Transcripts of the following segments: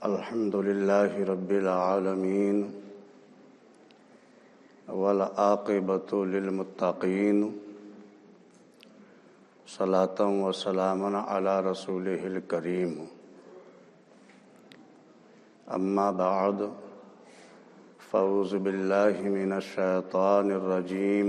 الحمد للہ رب العالمین والعاقبۃ للمتقین صلاۃ و سلاما علی رسولہ الکریم اما بعد فاعوذ باللہ من الشیطان الرجیم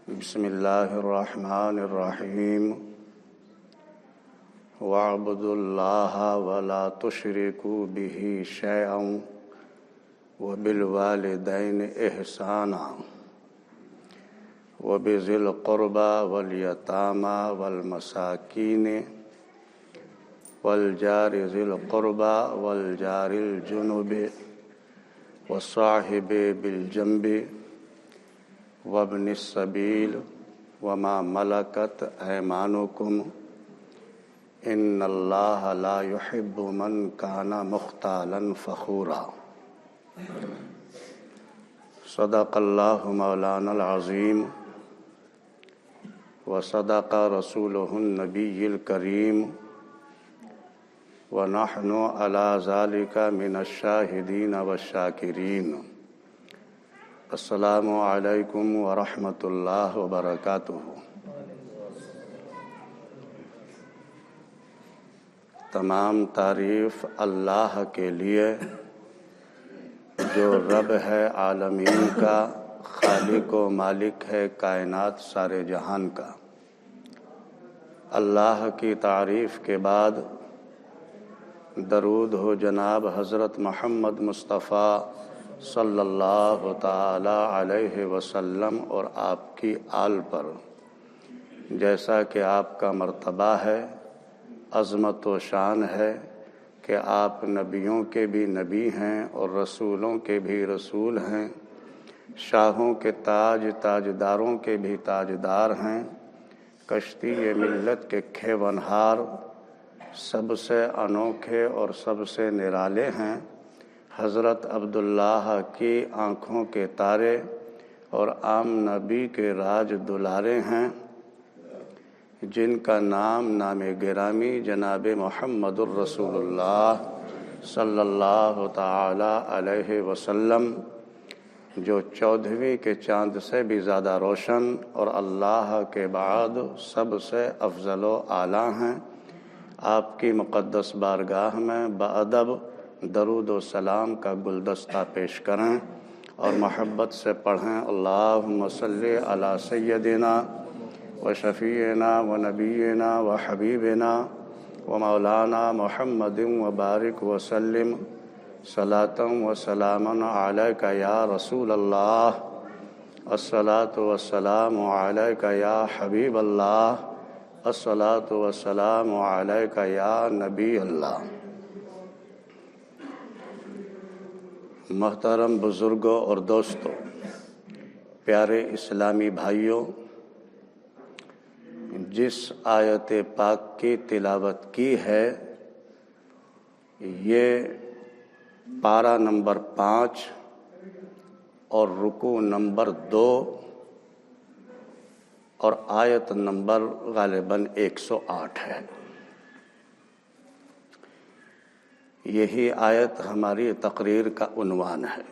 بسم اللہ الرحمن الرحیم وَاعْبُدُوا اللَّهَ وَلَا تُشْرِكُوا بِهِ شَيْئًا وَبِالْوَالِدَيْنِ إِحْسَانًا وَبِذِي الْقُرْبَى وَالْيَتَامَى وَالْمَسَاكِينِ وَالْجَارِ ذِي الْقُرْبَى وَالْجَارِ الْجُنُبِ وَالصَّاحِبِ بِالْجَنبِ وَابْنِ السَّبِيلِ وَمَا مَلَكَتْ أَيْمَانُكُمْ ان اللہ لا يحب من کان مختالا فخورا صدق اللہ مولانا العظیم وصدق رسولہ النبی الکریم ونحن علی ذلک من الشاہدین والشاکرین السلام علیکم ورحمۃ اللہ وبرکاتہ۔ تمام تعریف اللہ کے لیے جو رب ہے عالمین کا، خالق و مالک ہے کائنات سارے جہان کا۔ اللہ کی تعریف کے بعد درود ہو جناب حضرت محمد مصطفیٰ صلی اللہ تعالی علیہ وسلم اور آپ کی آل پر، جیسا کہ آپ کا مرتبہ ہے، عظمت و شان ہے کہ آپ نبیوں کے بھی نبی ہیں اور رسولوں کے بھی رسول ہیں، شاہوں کے تاجداروں کے بھی تاجدار ہیں، کشتی ملت کے کھیونہار، سب سے انوکھے اور سب سے نرالے ہیں، حضرت عبداللہ کی آنکھوں کے تارے اور عام نبی کے راج دلارے ہیں، جن کا نام گرامی جناب محمد الرسول اللہ صلی اللہ تعالی علیہ وسلم، جو 14ویں کے چاند سے بھی زیادہ روشن اور اللہ کے بعد سب سے افضل و اعلیٰ ہیں، آپ کی مقدس بارگاہ میں بادب درود و سلام کا گلدستہ پیش کریں اور محبت سے پڑھیں۔ اللہم صلی علی سیدنا وشفیعنا ونبینا وحبیبنا ومولانا محمد وبارک وسلم صلاۃ وسلاما علیک یا رسول اللہ، الصلاۃ والسلام علیک یا حبیب اللہ، الصلاۃ والسلام علیک یا نبی اللہ۔ محترم بزرگوں اور دوستوں، پیارے اسلامی بھائیوں، جس آیت پاک کی تلاوت کی ہے یہ پارہ نمبر 5 اور رکوع نمبر 2 اور آیت نمبر غالباً 108 ہے۔ یہی آیت ہماری تقریر کا عنوان ہے۔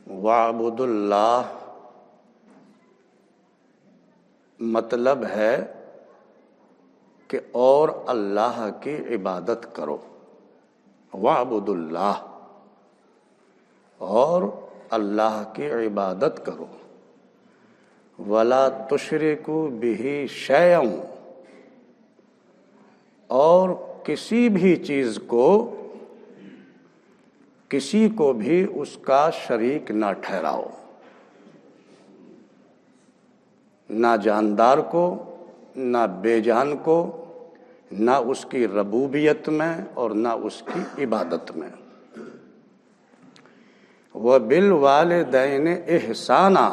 وَاعْبُدُوا اللَّهَ مطلب ہے کہ اور اللہ کی عبادت کرو، وَاعْبُدُوا اللَّهَ، اور اللہ کی عبادت کرو، وَلَا تُشْرِكُوا بِهِ شَيْئًا، اور کسی بھی چیز کو، کسی کو بھی اس کا شریک نہ ٹھہراؤ، نہ جاندار کو، نہ بے جان کو، نہ اس کی ربوبیت میں اور نہ اس کی عبادت میں۔ وَبِالْوَالِدَيْنِ إِحْسَانًا،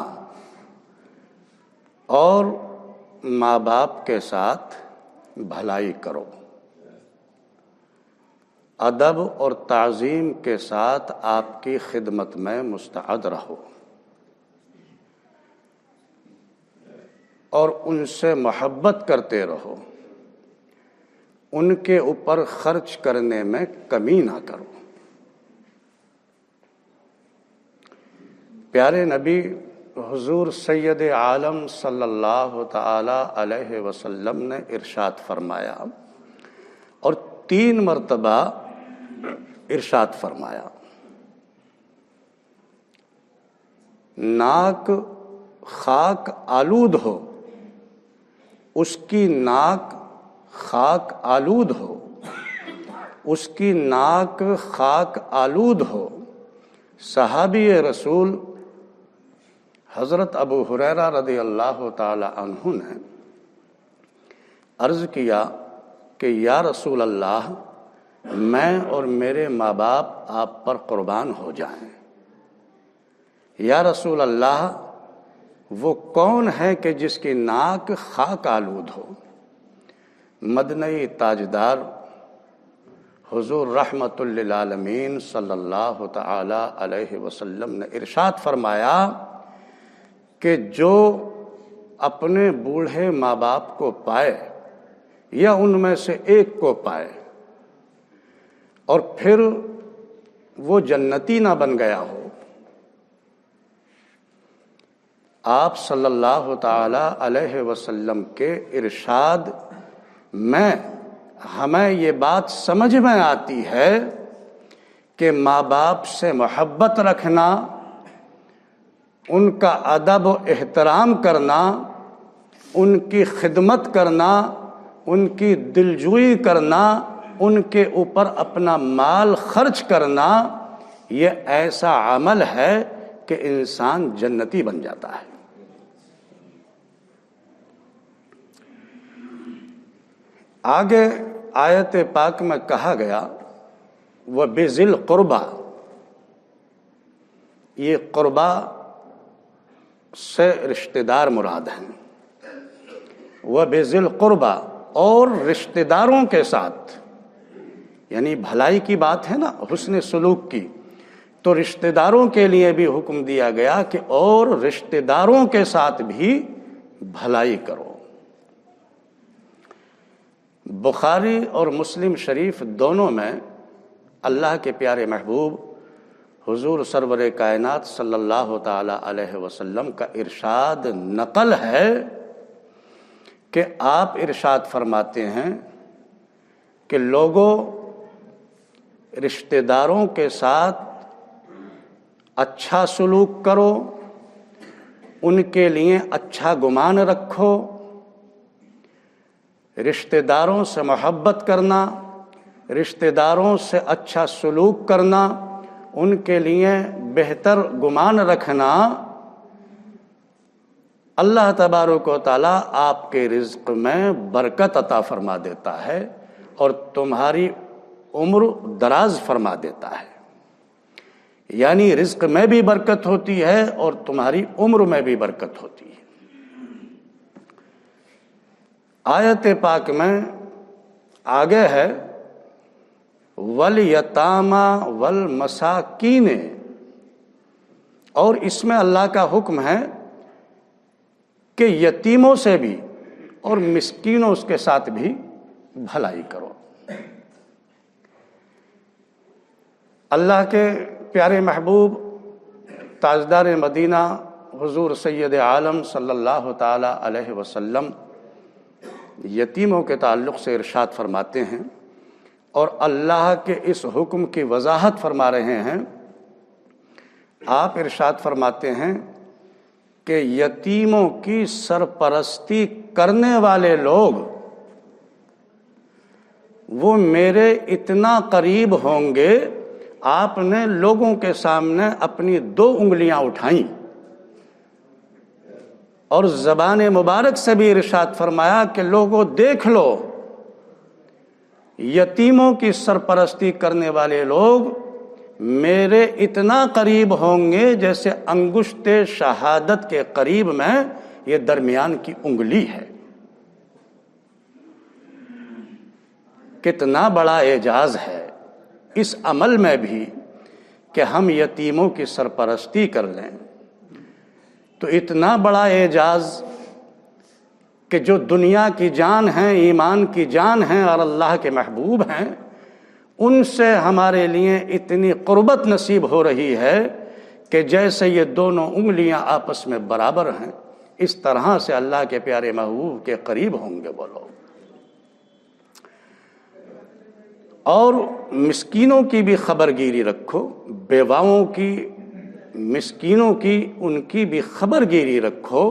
اور ماں باپ کے ساتھ بھلائی کرو، ادب اور تعظیم کے ساتھ آپ کی خدمت میں مستعد رہو۔ اور ان سے محبت کرتے رہو، ان کے اوپر خرچ کرنے میں کمی نہ کرو۔ پیارے نبی حضور سید عالم صلی اللہ تعالی علیہ وسلم نے ارشاد فرمایا، اور 3 مرتبہ ارشاد فرمایا، ناک خاک آلود ہو، اس کی ناک خاک آلود ہو، اس کی ناک خاک آلود ہو۔ صحابی رسول حضرت ابو ہریرہ رضی اللہ تعالی عنہ نے عرض کیا کہ یا رسول اللہ، میں اور میرے ماں باپ آپ پر قربان ہو جائیں۔ یا رسول اللہ، وہ کون ہے کہ جس کی ناک خاک آلود ہو؟ مدنی تاجدار حضور رحمت للعالمین صلی اللہ تعالی علیہ وسلم نے ارشاد فرمایا کہ جو اپنے بوڑھے ماں باپ کو پائے یا ان میں سے ایک کو پائے اور پھر وہ جنتی نہ بن گیا ہو، آپ صلی اللہ تعالی علیہ وسلم کے ارشاد میں ہمیں یہ بات سمجھ میں آتی ہے کہ ماں باپ سے محبت رکھنا، ان کا ادب و احترام کرنا، ان کی خدمت کرنا، ان کی دلجوئی کرنا، ان کے اوپر اپنا مال خرچ کرنا، یہ ایسا عمل ہے کہ انسان جنتی بن جاتا ہے۔ آگے آیت پاک میں کہا گیا وَبِذِي الْقُرْبَى، یہ قربا سے رشتہ دار مراد ہیں۔ وَبِذِي الْقُرْبَى، اور رشتہ داروں کے ساتھ، یعنی بھلائی کی بات ہے نا، حسن سلوک کی، تو رشتہ داروں کے لیے بھی حکم دیا گیا کہ اور رشتہ داروں کے ساتھ بھی بھلائی کرو۔ بخاری اور مسلم شریف دونوں میں اللہ کے پیارے محبوب حضور سرور کائنات صلی اللہ تعالی علیہ وسلم کا ارشاد نقل ہے کہ آپ ارشاد فرماتے ہیں کہ لوگوں، رشتہ داروں کے ساتھ اچھا سلوک کرو، ان کے لیے اچھا گمان رکھو، رشتہ داروں سے محبت کرنا، رشتہ داروں سے اچھا سلوک کرنا، ان کے لیے بہتر گمان رکھنا، اللہ تبارک و تعالیٰ آپ کے رزق میں برکت عطا فرما دیتا ہے اور تمہاری عمر دراز فرما دیتا ہے۔ یعنی رزق میں بھی برکت ہوتی ہے اور تمہاری عمر میں بھی برکت ہوتی ہے۔ آیت پاک میں آگے ہے وَالْيَتَامَى وَالْمَسَاكِينِ، اور اس میں اللہ کا حکم ہے کہ یتیموں سے بھی اور مسکینوں اس کے ساتھ بھی بھلائی کرو۔ اللہ کے پیارے محبوب تاجدار مدینہ حضور سید عالم صلی اللہ تعالی علیہ وسلم یتیموں کے تعلق سے ارشاد فرماتے ہیں اور اللہ کے اس حکم کی وضاحت فرما رہے ہیں۔ آپ ارشاد فرماتے ہیں کہ یتیموں کی سرپرستی کرنے والے لوگ وہ میرے اتنا قریب ہوں گے، آپ نے لوگوں کے سامنے اپنی 2 انگلیاں اٹھائیں اور زبان مبارک سے بھی ارشاد فرمایا کہ لوگوں دیکھ لو، یتیموں کی سرپرستی کرنے والے لوگ میرے اتنا قریب ہوں گے جیسے انگشت شہادت کے قریب میں یہ درمیان کی انگلی ہے۔ کتنا بڑا اعجاز ہے اس عمل میں بھی کہ ہم یتیموں کی سرپرستی کر لیں، تو اتنا بڑا اعجاز کہ جو دنیا کی جان ہیں، ایمان کی جان ہیں اور اللہ کے محبوب ہیں، ان سے ہمارے لیے اتنی قربت نصیب ہو رہی ہے کہ جیسے یہ دونوں انگلیاں آپس میں برابر ہیں، اس طرح سے اللہ کے پیارے محبوب کے قریب ہوں گے وہ لوگ۔ اور مسکینوں کی بھی خبرگیری رکھو، بیواؤں کی، مسکینوں کی، ان کی بھی خبرگیری رکھو۔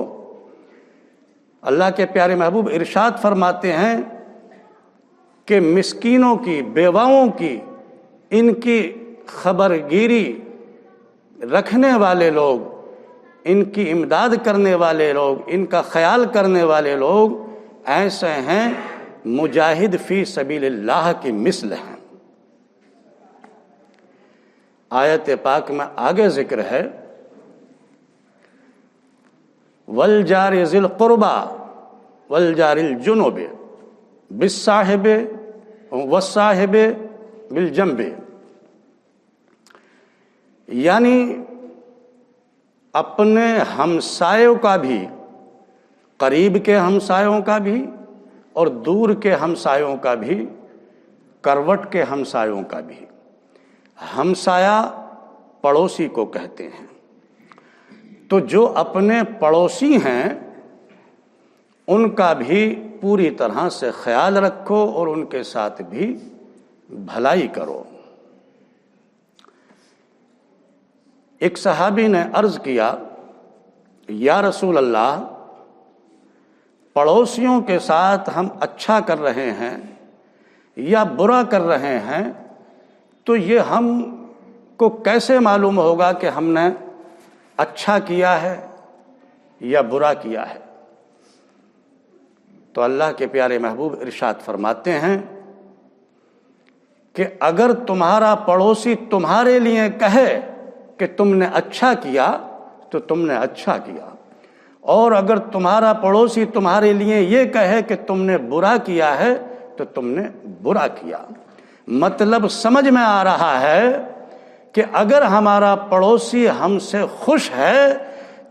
اللہ کے پیارے محبوب ارشاد فرماتے ہیں کہ مسکینوں کی، بیواؤں کی، ان کی خبرگیری رکھنے والے لوگ، ان کی امداد کرنے والے لوگ، ان کا خیال کرنے والے لوگ ایسے ہیں مجاہد فی سبیل اللہ کی مثل ہیں۔ آیت پاک میں آگے ذکر ہے والجار ذی القربى والجار الجنب بالصاحب والصاحب بالجنب، یعنی اپنے ہمسایوں کا بھی، قریب کے ہمسایوں کا بھی اور دور کے ہمسایوں کا بھی، کروٹ کے ہمسایوں کا بھی۔ ہمسایہ پڑوسی کو کہتے ہیں، تو جو اپنے پڑوسی ہیں ان کا بھی پوری طرح سے خیال رکھو اور ان کے ساتھ بھی بھلائی کرو۔ ایک صحابی نے عرض کیا، یا رسول اللہ، پڑوسیوں کے ساتھ ہم اچھا کر رہے ہیں یا برا کر رہے ہیں تو یہ ہم کو کیسے معلوم ہوگا کہ ہم نے اچھا کیا ہے یا برا کیا ہے؟ تو اللہ کے پیارے محبوب ارشاد فرماتے ہیں کہ اگر تمہارا پڑوسی تمہارے لیے کہے کہ تم نے اچھا کیا تو تم نے اچھا کیا، اور اگر تمہارا پڑوسی تمہارے لیے یہ کہے کہ تم نے برا کیا ہے تو تم نے برا کیا۔ مطلب سمجھ میں آ رہا ہے کہ اگر ہمارا پڑوسی ہم سے خوش ہے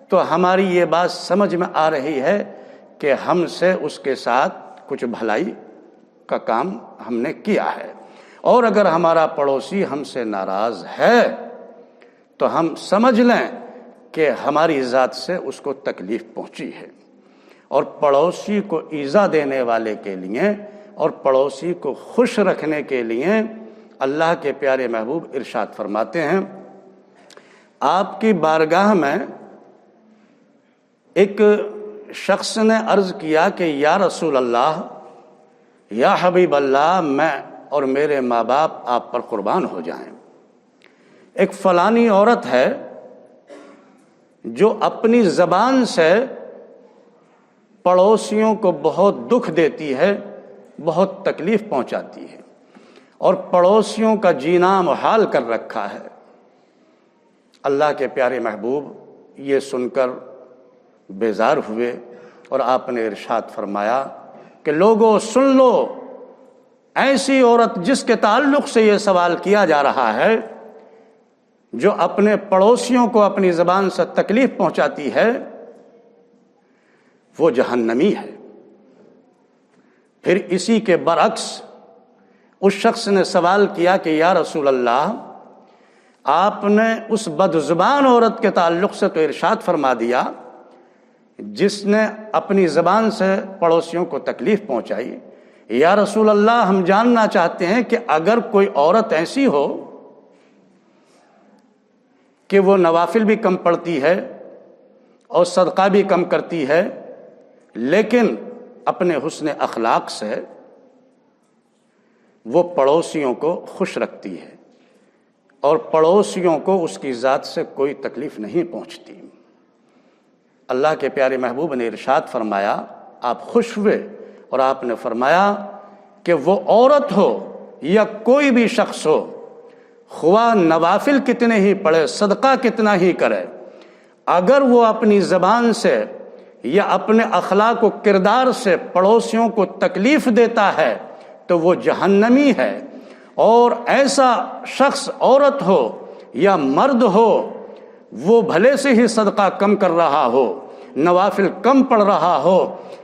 تو ہماری یہ بات سمجھ میں آ رہی ہے کہ ہم سے اس کے ساتھ کچھ بھلائی کا کام ہم نے کیا ہے، اور اگر ہمارا پڑوسی ہم سے ناراض ہے تو ہم سمجھ لیں کہ ہماری ذات سے اس کو تکلیف پہنچی ہے۔ اور پڑوسی کو ایذا دینے والے کے لیے اور پڑوسی کو خوش رکھنے کے لیے اللہ کے پیارے محبوب ارشاد فرماتے ہیں، آپ کی بارگاہ میں ایک شخص نے عرض کیا کہ یا رسول اللہ، یا حبیب اللہ، میں اور میرے ماں باپ آپ پر قربان ہو جائیں۔ ایک فلانی عورت ہے جو اپنی زبان سے پڑوسیوں کو بہت دکھ دیتی ہے، بہت تکلیف پہنچاتی ہے، اور پڑوسیوں کا جینا محال کر رکھا ہے۔ اللہ کے پیارے محبوب یہ سن کر بیزار ہوئے اور آپ نے ارشاد فرمایا کہ لوگوں سن لو، ایسی عورت جس کے تعلق سے یہ سوال کیا جا رہا ہے، جو اپنے پڑوسیوں کو اپنی زبان سے تکلیف پہنچاتی ہے، وہ جہنمی ہے۔ پھر اسی کے برعکس اس شخص نے سوال کیا کہ یا رسول اللہ، آپ نے اس بدزبان عورت کے تعلق سے تو ارشاد فرما دیا جس نے اپنی زبان سے پڑوسیوں کو تکلیف پہنچائی، یا رسول اللہ ہم جاننا چاہتے ہیں کہ اگر کوئی عورت ایسی ہو کہ وہ نوافل بھی کم پڑھتی ہے اور صدقہ بھی کم کرتی ہے، لیکن اپنے حسن اخلاق سے وہ پڑوسیوں کو خوش رکھتی ہے اور پڑوسیوں کو اس کی ذات سے کوئی تکلیف نہیں پہنچتی، اللہ کے پیارے محبوب نے ارشاد فرمایا، آپ خوش ہوئے اور آپ نے فرمایا کہ وہ عورت ہو یا کوئی بھی شخص ہو، خواہ نوافل کتنے ہی پڑھے، صدقہ کتنا ہی کرے، اگر وہ اپنی زبان سے یا اپنے اخلاق و کردار سے پڑوسیوں کو تکلیف دیتا ہے تو وہ جہنمی ہے۔ اور ایسا شخص عورت ہو یا مرد ہو، وہ بھلے سے ہی صدقہ کم کر رہا ہو نوافل کم پڑھ رہا ہو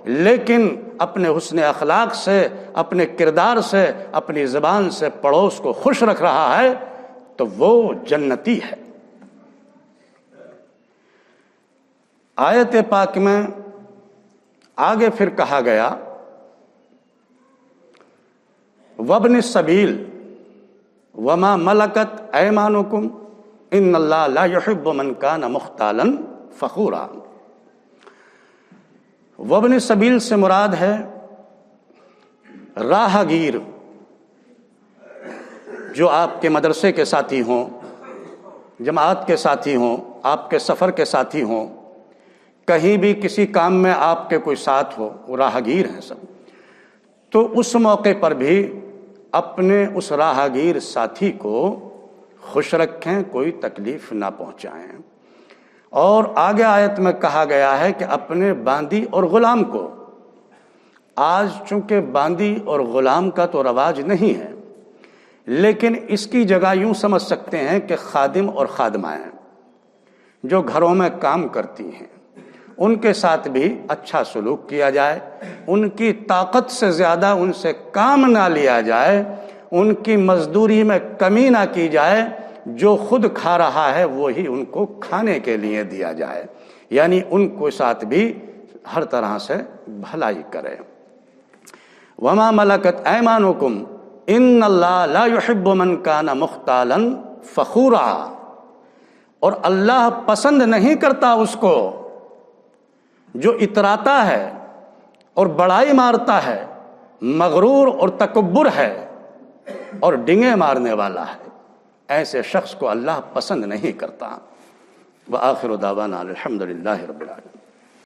لیکن اپنے حسن اخلاق سے، اپنے کردار سے، اپنی زبان سے پڑوس کو خوش رکھ رہا ہے تو وہ جنتی ہے۔ آیت پاک میں آگے پھر کہا گیا وابن السبیل وما ملکت ایمانکم ان اللہ لا یحب من کان مختالا فخورا۔ وابن السبیل سے مراد ہے راہ گیر، جو آپ کے مدرسے کے ساتھی ہوں، جماعت کے ساتھی ہوں، آپ کے سفر کے ساتھی ہوں، کہیں بھی کسی کام میں آپ کے کوئی ساتھ ہو، وہ راہ گیر ہیں سب۔ تو اس موقع پر بھی اپنے اس راہ گیر ساتھی کو خوش رکھیں، کوئی تکلیف نہ پہنچائیں۔ اور آگے آیت میں کہا گیا ہے کہ اپنے باندی اور غلام کو، آج چونکہ باندی اور غلام کا تو رواج نہیں ہے، لیکن اس کی جگہ یوں سمجھ سکتے ہیں کہ خادم اور خادمائیں جو گھروں میں کام کرتی ہیں ان کے ساتھ بھی اچھا سلوک کیا جائے، ان کی طاقت سے زیادہ ان سے کام نہ لیا جائے، ان کی مزدوری میں کمی نہ کی جائے، جو خود کھا رہا ہے وہی ان کو کھانے کے لیے دیا جائے، یعنی ان کو ساتھ بھی ہر طرح سے بھلائی کرے۔ وما ملکت ایمانکم ان اللہ لا یحب من کان مختالا فخورا، اور اللہ پسند نہیں کرتا اس کو جو اتراتا ہے اور بڑائی مارتا ہے، مغرور اور تکبر ہے اور ڈنگے مارنے والا ہے، ایسے شخص کو اللہ پسند نہیں کرتا۔ وآخر دعوانا الحمدللہ رب العالمین۔